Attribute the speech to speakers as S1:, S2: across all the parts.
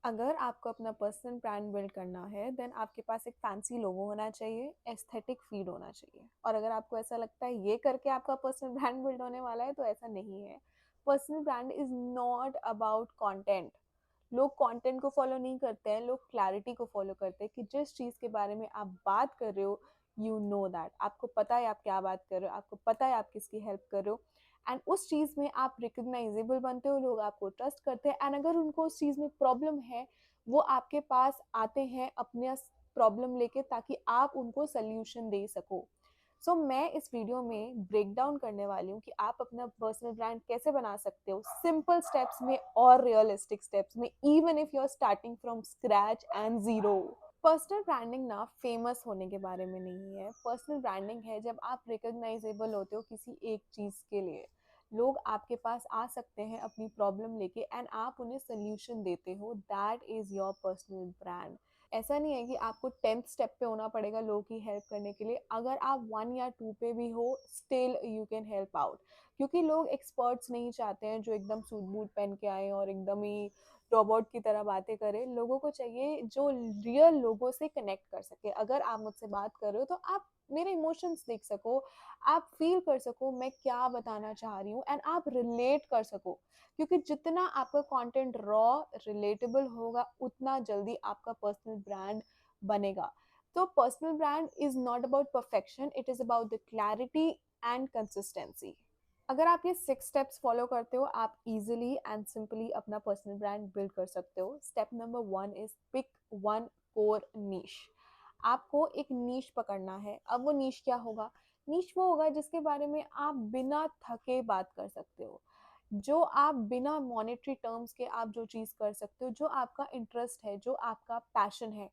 S1: अगर आपको अपना पर्सनल ब्रांड बिल्ड करना है देन आपके पास एक फैंसी लोगो होना चाहिए, एस्थेटिक फीड होना चाहिए। और अगर आपको ऐसा लगता है ये करके आपका पर्सनल ब्रांड बिल्ड होने वाला है तो ऐसा नहीं है। Personal brand is not about content. लोग कंटेंट को फॉलो नहीं करते हैं, लोग क्लैरिटी को फॉलो करते हैं कि जिस चीज़ के बारे में आप बात कर रहे हो यू नो दैट, आपको पता है आप क्या बात कर रहे हो, आपको पता है आप किसकी हेल्प कर रहे हो। एंड उस चीज़ में आप रिकग्नाइजेबल बनते हो, लोग आपको ट्रस्ट करते हैं। एंड अगर उनको उस चीज़ में प्रॉब्लम है वो आपके पास आते हैं अपने प्रॉब्लम लेके ताकि आप उनको सोल्यूशन दे सको। सो मैं इस वीडियो में ब्रेक डाउन करने वाली हूँ कि आप अपना पर्सनल ब्रांड कैसे बना सकते हो सिंपल स्टेप्स में और रियलिस्टिक स्टेप्स में, even if you are starting from scratch and zero. Personal branding ना फेमस होने के बारे में नहीं है। पर्सनल ब्रांडिंग है जब आप रिकॉग्नाइजेबल होते हो किसी एक चीज़ के लिए। लोग आपके पास आ सकते हैं अपनी प्रॉब्लम लेके एंड आप उन्हें सोल्यूशन देते हो, that is your personal brand. ऐसा नहीं है कि आपको 10th स्टेप पे होना पड़ेगा लोगों की हेल्प करने के लिए। अगर आप 1 या 2 पे भी हो still you can help out, क्योंकि लोग एक्सपर्ट्स नहीं चाहते हैं जो एकदम सूट बूट पहन के आए और एकदम ही रोबोट की तरह बातें करें। लोगों को चाहिए जो रियल लोगों से कनेक्ट कर सके। अगर आप मुझसे बात कर रहे हो तो आप मेरे इमोशंस देख सको, आप फील कर सको मैं क्या बताना चाह रही हूँ एंड आप रिलेट कर सको। क्योंकि जितना आपका कंटेंट रॉ रिलेटेबल होगा उतना जल्दी आपका पर्सनल ब्रांड बनेगा। तो personal brand is not about perfection, it is about the clarity and consistency. अगर आप ये 6 स्टेप्स फॉलो करते हो आप इजीली एंड सिंपली अपना पर्सनल ब्रांड बिल्ड कर सकते हो। Step number 1 is pick one core niche. आपको एक नीश पकड़ना है। अब वो नीश क्या होगा? नीश वो होगा जिसके बारे में आप बिना थके बात कर सकते हो, जो आप बिना मॉनेटरी टर्म्स के आप जो चीज़ कर सकते हो, जो आपका इंटरेस्ट है, जो आपका पैशन है।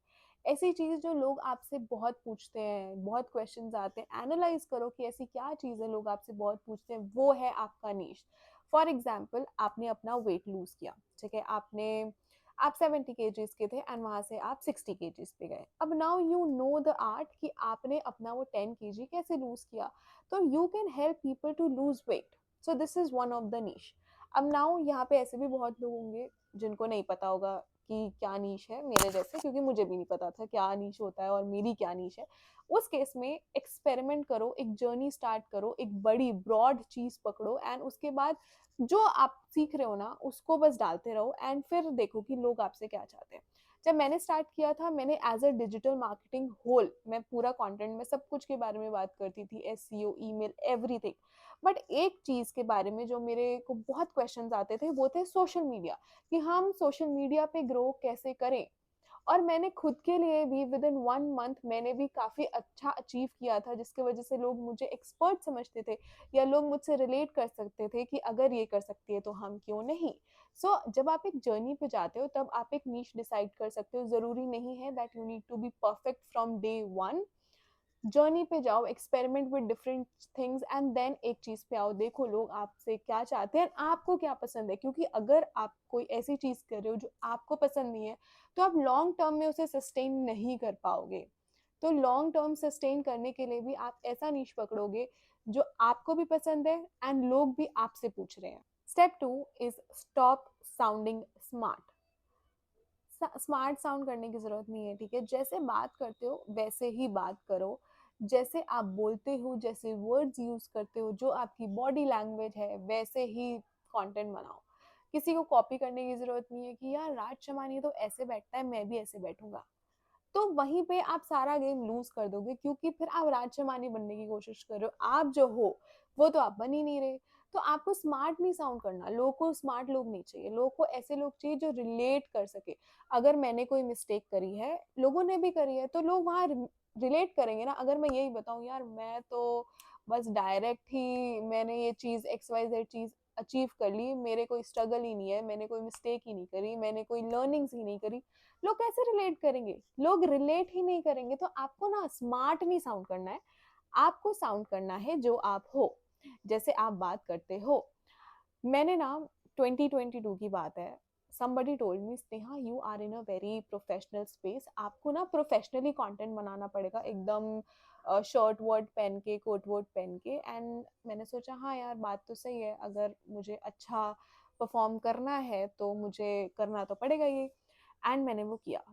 S1: ऐसी चीज़ जो लोग आपसे बहुत पूछते हैं, बहुत क्वेश्चंस आते हैं, एनालाइज करो कि ऐसी क्या चीज़ है लोग आपसे बहुत पूछते हैं, वो है आपका नीश। फॉर एग्जाम्पल आपने अपना वेट लूज किया, ठीक है, आप 70 केजीज के थे एंड वहां से आप 60 केजीज पे गए। अब now you know the art कि आपने अपना वो 10 केजी कैसे लूज किया। तो you can help people to lose weight. So this is one of the niche. अब नाउ यहाँ पे ऐसे भी बहुत लोग होंगे जिनको नहीं पता होगा कि क्या नीश है, मेरे जैसे, क्योंकि मुझे भी नहीं पता था क्या नीश होता है और मेरी क्या नीश है। उस केस में एक्सपेरिमेंट करो, एक जर्नी स्टार्ट करो, एक बड़ी ब्रॉड चीज पकड़ो एंड उसके बाद जो आप सीख रहे हो ना उसको बस डालते रहो एंड फिर देखो कि लोग आपसे क्या चाहते हैं। जब मैंने स्टार्ट किया था मैंने as a digital marketing whole, मैं पूरा कंटेंट में सब कुछ के बारे में बात करती थी, एसईओ, ईमेल, एवरीथिंग। बट एक चीज के बारे में जो मेरे को बहुत क्वेश्चंस आते थे वो थे सोशल मीडिया, कि हम सोशल मीडिया पे ग्रो कैसे करें। और मैंने खुद के लिए भी विद इन 1 मंथ मैंने भी काफ़ी अच्छा अचीव किया था, जिसकी वजह से लोग मुझे एक्सपर्ट समझते थे या लोग मुझसे रिलेट कर सकते थे कि अगर ये कर सकती है तो हम क्यों नहीं। जब आप एक जर्नी पे जाते हो तब आप एक नीश डिसाइड कर सकते हो। ज़रूरी नहीं है that you need to be perfect from day one. Journey पे जाओ, experiment with different things and then एक चीज पे आओ, देखो लोग आपसे क्या चाहते हैं, आपको क्या पसंद है। क्योंकि अगर आप कोई ऐसी चीज कर रहे हो जो आपको पसंद नहीं है तो आप लॉन्ग टर्म में उसे सस्टेन नहीं कर पाओगे। तो लॉन्ग टर्म सस्टेन करने के लिए भी आप ऐसा नीश पकड़ोगे जो आपको भी पसंद है एंड लोग भी आपसे पूछ रहे हैं। Step 2 is stop sounding smart. Smart sound करने की जरूरत नहीं है, ठीक है, जैसे बात करते हो वैसे ही बात करो। जैसे आप बोलते हो, जैसे वर्ड्स यूज करते हो, जो आपकी बॉडी लैंग्वेज है वैसे ही कंटेंट बनाओ। किसी को कॉपी करने की जरूरत नहीं है कि यार राज शमानी तो ऐसे बैठता है मैं भी ऐसे बैठूंगा। तो वहीं पे आप सारा गेम लूज कर दोगे, क्योंकि फिर आप राज शमानी बनने की कोशिश कर रहे हो। आप जो हो वो तो आप बन ही नहीं रहे। तो आपको स्मार्ट नहीं साउंड करना। लोगों को स्मार्ट लोग नहीं चाहिए, लोगों को ऐसे लोग चाहिए जो रिलेट कर सके। अगर मैंने कोई मिस्टेक करी है, लोगों ने भी करी है, तो लोग वहां रिलेट करेंगे ना। अगर मैं यही बताऊं यार मैं तो बस डायरेक्ट ही मैंने ये चीज एक्स वाई जेड चीज अचीव कर ली, मेरे कोई स्ट्रगल ही नहीं है, मैंने कोई मिस्टेक ही नहीं करी, मैंने कोई लर्निंग्स ही नहीं करी, लोग कैसे रिलेट करेंगे? लोग रिलेट ही नहीं करेंगे। तो आपको ना स्मार्ट नहीं साउंड करना है, आपको साउंड करना है जो आप हो, जैसे आप बात करते हो। मैंने ना 2022 की बात है, somebody told me Sneha you are in a very professional space, आपको ना प्रोफेशनली कंटेंट बनाना पड़ेगा एकदम शर्ट वर्ड पहन के, कोट वर्ड पहन के। एंड मैंने सोचा हाँ यार बात तो सही है, अगर मुझे अच्छा परफॉर्म करना है तो मुझे करना तो पड़ेगा ये। एंड मैंने वो किया।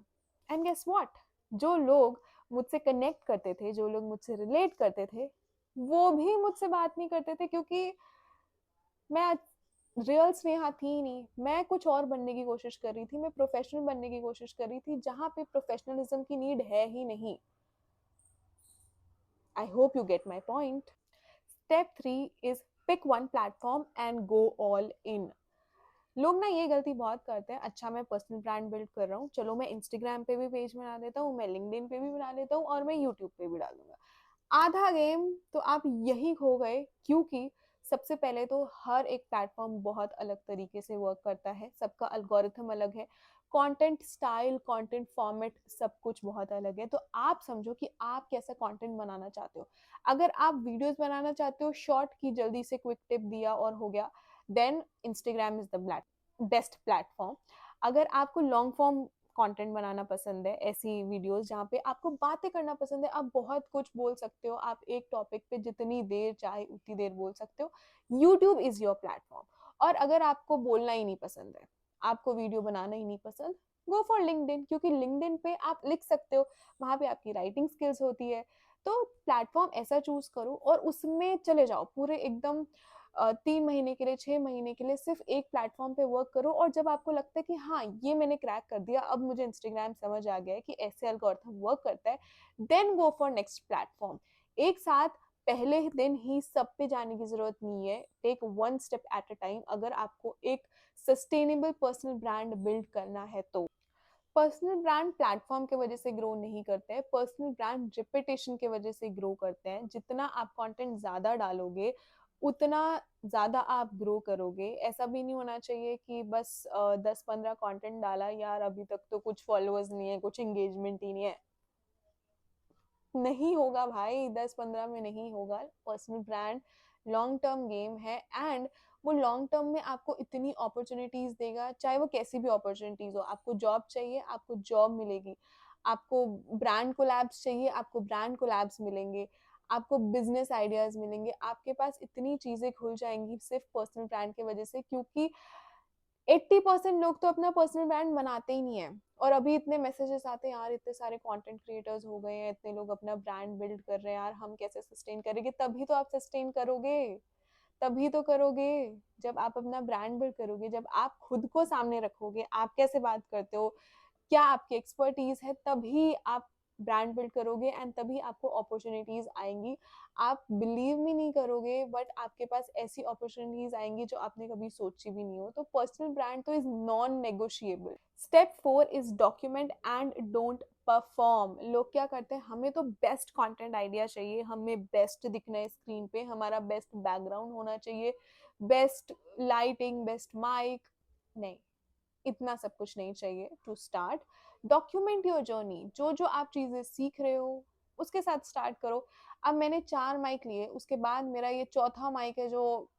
S1: एंड गेस व्हाट, जो लोग मुझसे कनेक्ट करते थे, जो लोग मुझसे रिलेट करते थे, वो भी मुझसे बात नहीं करते थे, क्योंकि मैं रियल स्नेहा थी ही नहीं। मैं कुछ और बनने की कोशिश कर रही थी, मैं प्रोफेशनल बनने की कोशिश कर रही थी, जहाँ पे प्रोफेशनलिज्म की नीड है ही नहीं। I hope you get my point. Step 3 is pick one platform and go all in. लोग ना ये गलती बहुत करते हैं, अच्छा मैं पर्सनल ब्रांड बिल्ड कर रहा हूँ, चलो मैं इंस्टाग्राम पे भी पेज बना देता हूँ, मैं लिंक्डइन पे भी बना देता हूँ, और मैं यूट्यूब पे भी डाल दूंगा। आधा गेम तो आप यही खो गए, क्योंकि सबसे पहले तो हर एक प्लेटफॉर्म बहुत अलग तरीके से वर्क करता है, सबका अल्गोरिथम अलग है, कंटेंट स्टाइल, कंटेंट फॉर्मेट, सब कुछ बहुत अलग है। तो आप समझो कि आप कैसा कंटेंट बनाना चाहते हो। अगर आप वीडियोस बनाना चाहते हो शॉर्ट की, जल्दी से क्विक टिप दिया और हो गया, then Instagram is the best platform. अगर आपको लॉन्ग फॉर्म कंटेंट बनाना पसंद है, ऐसी वीडियोस जहाँ पे आपको बातें करना पसंद है, आप बहुत कुछ बोल सकते हो, आप एक टॉपिक पे जितनी देर चाहे उतनी देर बोल सकते हो, यूट्यूब इज योर प्लेटफॉर्म। और अगर आपको बोलना ही नहीं पसंद है, आपको वीडियो बनाना ही नहीं पसंद, गो फॉर लिंक्डइन, क्योंकि लिंक्डइन पे आप लिख सकते हो, वहां पे आपकी राइटिंग स्किल्स होती है। तो प्लेटफॉर्म ऐसा चूज करो और उसमें चले जाओ पूरे एकदम 3 महीने के लिए, 6 महीने के लिए सिर्फ एक प्लेटफॉर्म पे वर्क करो। और जब आपको लगता है कि हाँ ये मैंने क्रैक कर दिया, अब मुझे इंस्टाग्राम समझ आ गया है कि ऐसे एल्गोरिथम वर्क करता है, then go for next platform. एक साथ पहले दिन ही सब पे जाने की जरूरत नहीं है, take one step at a time, अगर आपको एक सस्टेनेबल पर्सनल ब्रांड बिल्ड करना है तो। पर्सनल ब्रांड प्लेटफॉर्म के वजह से ग्रो नहीं करते हैं, पर्सनल ब्रांड रिपीटेशन के वजह से ग्रो करते हैं। जितना आप कंटेंट ज्यादा डालोगे, उतना ज्यादा आप ग्रो करोगे। ऐसा भी नहीं होना चाहिए कि बस 10-15 कंटेंट डाला, यार अभी तक तो कुछ फॉलोअर्स नहीं है, कुछ एंगेजमेंट ही नहीं है। नहीं होगा भाई, 10-15 में नहीं होगा। Personal brand long term game है, एंड वो लॉन्ग टर्म में आपको इतनी अपॉर्चुनिटीज देगा, चाहे वो कैसी भी अपॉर्चुनिटीज हो। आपको जॉब चाहिए, आपको जॉब मिलेगी। आपको ब्रांड कोलैब्स चाहिए, आपको ब्रांड कोलैब्स मिलेंगे। आपको बिजनेस आइडियाज मिलेंगे, आपके पास इतनी चीजें खुल जाएंगी सिर्फ पर्सनल ब्रांड की वजह से, क्योंकि 80% लोग तो अपना पर्सनल ब्रांड बनाते ही नहीं है। और अभी इतने मैसेजेस आते हैं, यार इतने सारे कंटेंट क्रिएटर्स हो गए हैं, इतने लोग अपना ब्रांड बिल्ड कर रहे हैं, यार हम कैसे सस्टेन करेंगे? तभी तो आप सस्टेन करोगे, तभी तो करोगे जब आप अपना ब्रांड बिल्ड करोगे, जब आप खुद को सामने रखोगे, आप कैसे बात करते हो, क्या आपकी एक्सपर्टीज है, तभी आप ब्रांड बिल्ड करोगे, एंड तभी आपको अपॉर्चुनिटीज आएंगी। आप बिलीव भी नहीं करोगे, बट आपके पास ऐसी अपॉर्चुनिटीज आएंगी जो आपने कभी सोची भी नहीं हो। तो पर्सनल ब्रांड तो is non negotiable. Step 4 is document and don't perform. लोग क्या करते हैं, हमें तो बेस्ट कंटेंट आइडिया चाहिए, हमें बेस्ट दिखना है स्क्रीन पे, हमारा बेस्ट बैकग्राउंड होना चाहिए, बेस्ट लाइटिंग, बेस्ट माइक। नहीं, इतना सब कुछ नहीं चाहिए to start. Document your journey, जो जो आप चीजें सीख रहे हो उसके साथ स्टार्ट करो। अब मैंने 4 माइक लिए, उसके बाद मेरा ये चौथा माइक है जो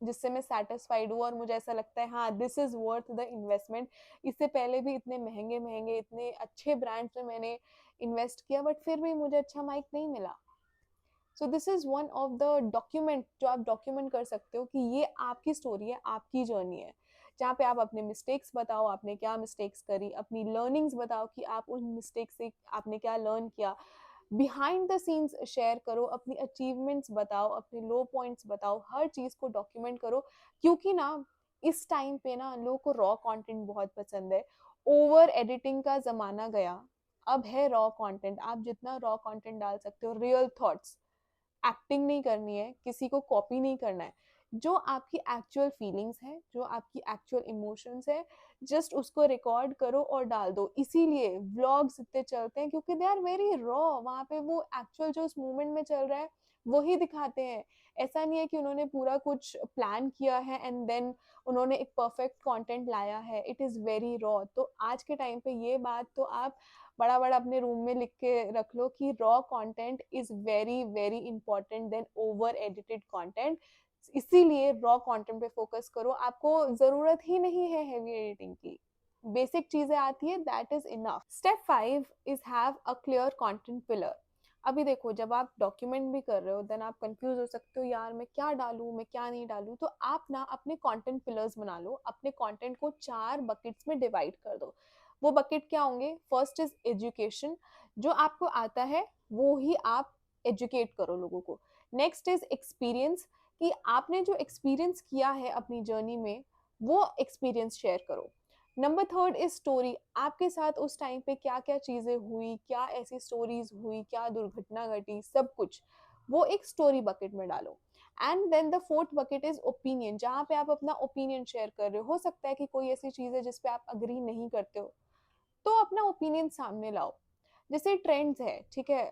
S1: जिससे मैं सेटिस्फाइड हूँ और मुझे ऐसा लगता है हाँ this is worth the investment. इससे पहले भी इतने महंगे महंगे इतने अच्छे ब्रांड्स में मैंने इन्वेस्ट किया, बट फिर भी मुझे अच्छा माइक नहीं मिला। सो this is one of the document जो आप डॉक्यूमेंट कर सकते हो कि ये आपकी स्टोरी है, आपकी जर्नी है, जहाँ पे आप अपने मिस्टेक्स बताओ, आपने क्या मिस्टेक्स करी, अपनी लर्निंग्स बताओ कि आप उन मिस्टेक्स से आपने क्या लर्न किया। बिहाइंड द सीन्स शेयर करो, अपनी अचीवमेंट्स बताओ, अपने लो पॉइंट्स बताओ, हर चीज को डॉक्यूमेंट करो। क्योंकि ना इस टाइम पे ना लोगों को रॉ कंटेंट बहुत पसंद है। ओवर एडिटिंग का जमाना गया, अब है रॉ कंटेंट। आप जितना रॉ कंटेंट डाल सकते हो, रियल थॉट्स, एक्टिंग नहीं करनी है, किसी को कॉपी नहीं करना है, जो आपकी एक्चुअल फीलिंग्स है, जो आपकी एक्चुअल इमोशंस है, जस्ट उसको रिकॉर्ड करो और डाल दो। इसीलिए व्लॉग्स इतने चलते हैं, क्योंकि दे आर वेरी रॉ, वहां पे वो एक्चुअल जो उस मोमेंट में चल रहा है वही दिखाते हैं। ऐसा नहीं है कि उन्होंने पूरा कुछ प्लान किया है एंड देन उन्होंने एक परफेक्ट कंटेंट लाया है। It is very raw. तो आज के टाइम पे ये बात तो आप बड़ा बड़ा अपने रूम में लिख के रख लो कि raw content is very very important then over edited content. इसीलिए रॉ कंटेंट पे फोकस करो, आपको जरूरत ही नहीं है हेवी एडिटिंग की, बेसिक चीजें आती है, that is enough. Step 5 is have a clear content pillar. अभी देखो, जब आप डॉक्यूमेंट भी कर रहे हो, देन आप कंफ्यूज हो सकते हो, यार मैं क्या डालूं, मैं क्या नहीं डालूं। तो आप ना अपने कंटेंट पिलर्स बना लो, अपने कंटेंट को 4 बकेट्स में डिवाइड कर दो। वो बकेट क्या होंगे? फर्स्ट इज एजुकेशन, जो आपको आता है वो ही आप एजुकेट करो लोगों को। नेक्स्ट इज एक्सपीरियंस, कि आपने जो एक्सपीरियंस किया है अपनी जर्नी में वो एक्सपीरियंस शेयर करो। नंबर थर्ड इज स्टोरी, आपके साथ उस टाइम पे क्या क्या चीजें हुई, क्या ऐसी स्टोरीज हुई, क्या दुर्घटना घटी, सब कुछ वो एक स्टोरी बकेट में डालो। And then the fourth bucket is opinion, जहाँ पे आप अपना ओपिनियन शेयर कर रहे हो सकता है कि कोई ऐसी चीज है जिसपे आप अग्री नहीं करते हो, तो अपना ओपिनियन सामने लाओ। जैसे ट्रेंड्स है, ठीक है,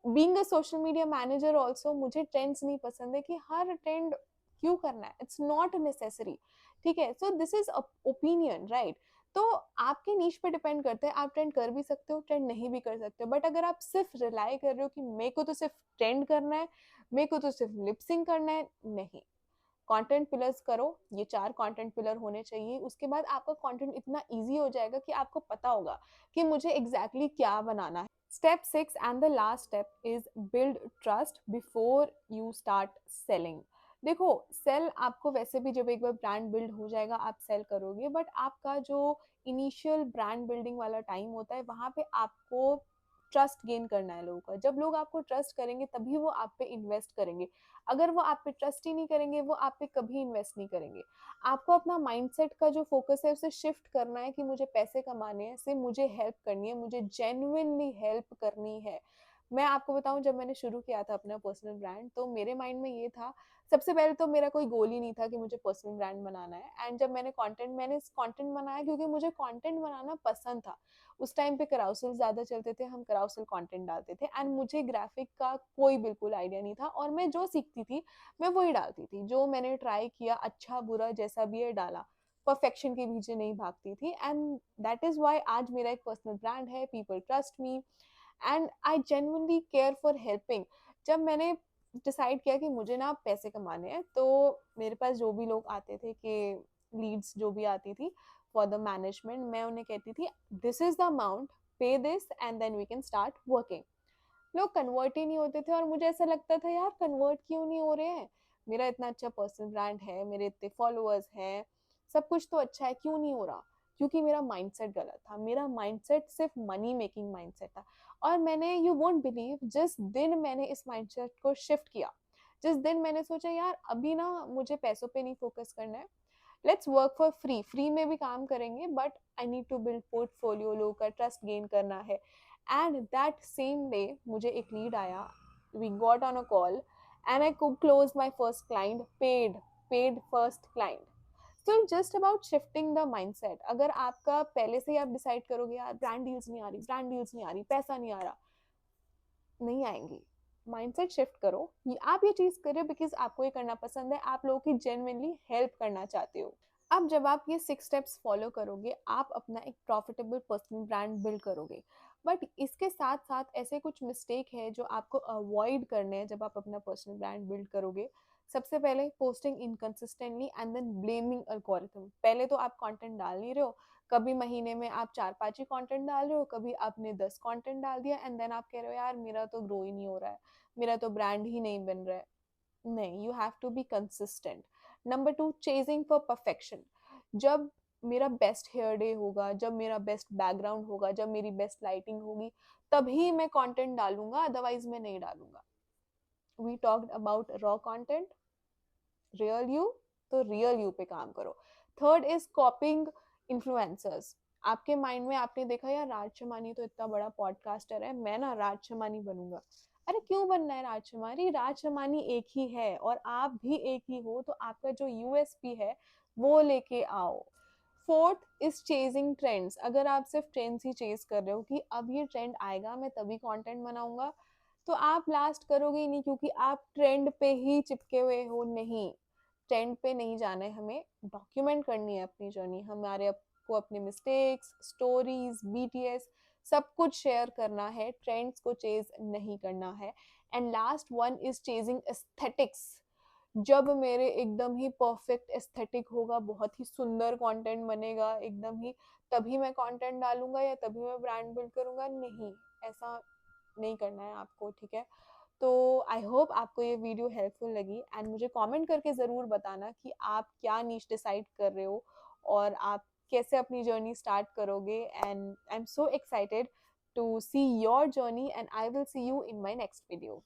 S1: being a social media manager also मुझे ट्रेंड्स नहीं पसंद है कि हर ट्रेंड क्यों करना है, इट्स नॉट नेसेसरी, ठीक है। सो दिस इज ओपिनियन, राइट। तो आपके नीश पे डिपेंड करता है, आप ट्रेंड कर भी सकते हो, ट्रेंड नहीं भी कर सकते हो, बट अगर आप सिर्फ रिलाई कर रहे हो कि मेरे को तो सिर्फ ट्रेंड करना है, मेरे को तो सिर्फ लिपसिंग करना है, नहीं। कंटेंट पिलर्स करो, ये 4 कंटेंट पिलर होने चाहिए। उसके बाद आपका कंटेंट इतना इजी हो जाएगा कि आपको पता होगा कि मुझे एग्जैक्टली क्या बनाना है। Step 6 and the last step is build trust before you start selling. देखो, सेल आपको वैसे भी जब एक बार ब्रांड बिल्ड हो जाएगा आप सेल करोगे, बट आपका जो इनिशियल ब्रांड बिल्डिंग वाला टाइम होता है वहां पे आपको ट्रस्ट गेन करना है लोगों का। जब लोग आपको ट्रस्ट करेंगे तभी वो आप पे इन्वेस्ट करेंगे, अगर वो आप पे ट्रस्ट ही नहीं करेंगे वो आप पे कभी इन्वेस्ट नहीं करेंगे। आपको अपना माइंडसेट का जो फोकस है उसे शिफ्ट करना है कि मुझे पैसे कमाने हैं, से मुझे हेल्प करनी है, मुझे जेन्युइनली हेल्प करनी है। मैं आपको बताऊं, जब मैंने शुरू किया था अपना पर्सनल ब्रांड तो मेरे माइंड में ये था, सबसे पहले तो मेरा कोई गोल ही नहीं था कि मुझे पर्सनल ब्रांड बनाना है। एंड जब मैंने कंटेंट बनाया क्योंकि मुझे कंटेंट बनाना पसंद था। उस टाइम पे कराउसल ज्यादा चलते थे, हम कराउसल कंटेंट डालते थे, एंड मुझे ग्राफिक का कोई बिल्कुल आइडिया नहीं था, और मैं जो सीखती थी मैं वही डालती थी, जो मैंने ट्राई किया अच्छा बुरा जैसा भी है डाला, परफेक्शन के पीछे नहीं भागती थी। एंड दैट इज वाई आज मेरा एक पर्सनल ब्रांड है, people trust me and I genuinely care for helping. जब मैंने डिसाइड किया कि मुझे ना पैसे कमाने हैं, तो मेरे पास जो भी लोग आते थे कि लीड्स जो भी आती थी फॉर द मैनेजमेंट, मैं उन्हें कहती थी this is the amount, pay this and then we can start working. लोग कन्वर्ट ही नहीं होते थे, और मुझे ऐसा लगता था यार कन्वर्ट क्यों नहीं हो रहे हैं, मेरा इतना अच्छा पर्सनल ब्रांड है, मेरे इतने फॉलोअर्स हैं, सब कुछ तो अच्छा है, क्यों नहीं हो रहा? क्योंकि मेरा माइंडसेट गलत था, मेरा माइंडसेट सिर्फ मनी मेकिंग माइंडसेट था। और मैंने, यू वोंट बिलीव, जिस दिन मैंने इस माइंडसेट को शिफ्ट किया, जिस दिन मैंने सोचा यार अभी ना मुझे पैसों पे नहीं फोकस करना है, let's work for free, free में भी काम करेंगे but I need to build portfolio, लोगों का ट्रस्ट गेन करना है। एंड दैट सेम डे मुझे एक लीड आया, we got on a call and I could close my first client, paid first client. So just about shifting the mindset. अगर आपका पहले से ही आप डिसाइड करोगे यार ब्रांड डील्स नहीं आ रही, ब्रांड डील्स नहीं आ रही, पैसा नहीं आ रहा, नहीं आएंगी। माइंडसेट शिफ्ट करो, आप ये चीज करो बिकॉज आपको ये करना पसंद है, आप लोगों की जेन्युइनली हेल्प करना चाहते हो। अब जब आप ये 6 स्टेप्स फॉलो करोगे आप अपना एक प्रॉफिटेबल पर्सनल ब्रांड बिल्ड करोगे। बट इसके साथ साथ ऐसे कुछ मिस्टेक है जो आपको अवॉइड करने हैं जब आप अपना पर्सनल ब्रांड बिल्ड करोगे। सबसे पहले posting inconsistently and then blaming algorithm. पहले तो आप कंटेंट डाल नहीं रहे हो, कभी महीने में आप 4-5 ही कंटेंट डाल रहे हो, कभी आपने 10 कंटेंट डाल दिया एंड देन आप कह रहे हो यार मेरा तो ग्रो ही नहीं हो रहा है, मेरा तो ब्रांड ही नहीं बन रहा है। नहीं, you have to be consistent. Number 2, chasing for perfection. जब मेरा बेस्ट हेयर डे होगा, जब मेरा बेस्ट बैकग्राउंड होगा, जब मेरी बेस्ट लाइटिंग होगी, तभी मैं कंटेंट डालूंगा, अदरवाइज मैं नहीं डालूंगा। We talked about raw content, real you, तो रियल यू पे काम करो। Third is copying influencers. आपके माइंड में आपने देखा यार राज शमानी तो इतना बड़ा पॉडकास्टर है, मैं ना राज शमानी बनूंगा। अरे क्यों बनना है राज शमानी? राज शमानी एक ही है और आप भी एक ही हो, तो आपका जो यूएसपी है वो लेके आओ। Fourth is chasing trends. अगर आप सिर्फ ट्रेंड्स ही चेज कर रहे हो कि अब ये ट्रेंड आएगा मैं तभी कंटेंट बनाऊंगा, तो आप लास्ट करोगे ही नहीं, क्योंकि आप ट्रेंड पे ही चिपके हुए हो। नहीं, ट्रेंड पे नहीं जाना है, हमें डॉक्यूमेंट करनी है अपनी जर्नी, हमारे को अपने मिस्टेक्स, स्टोरीज, बीटीएस सब कुछ शेयर करना है, ट्रेंड्स को चेज नहीं करना है। And last one is chasing aesthetics. जब मेरे एकदम ही परफेक्ट एस्थेटिक होगा, बहुत ही सुंदर कंटेंट बनेगा एकदम ही, तभी मैं कंटेंट डालूंगा या तभी मैं ब्रांड बिल्ड करूंगा, नहीं, ऐसा नहीं करना है आपको, ठीक है। तो आई होप आपको ये वीडियो हेल्पफुल लगी, एंड मुझे कमेंट करके ज़रूर बताना कि आप क्या नीश डिसाइड कर रहे हो और आप कैसे अपनी जर्नी स्टार्ट करोगे, and I am so excited to see your journey, and I will see you in my next video.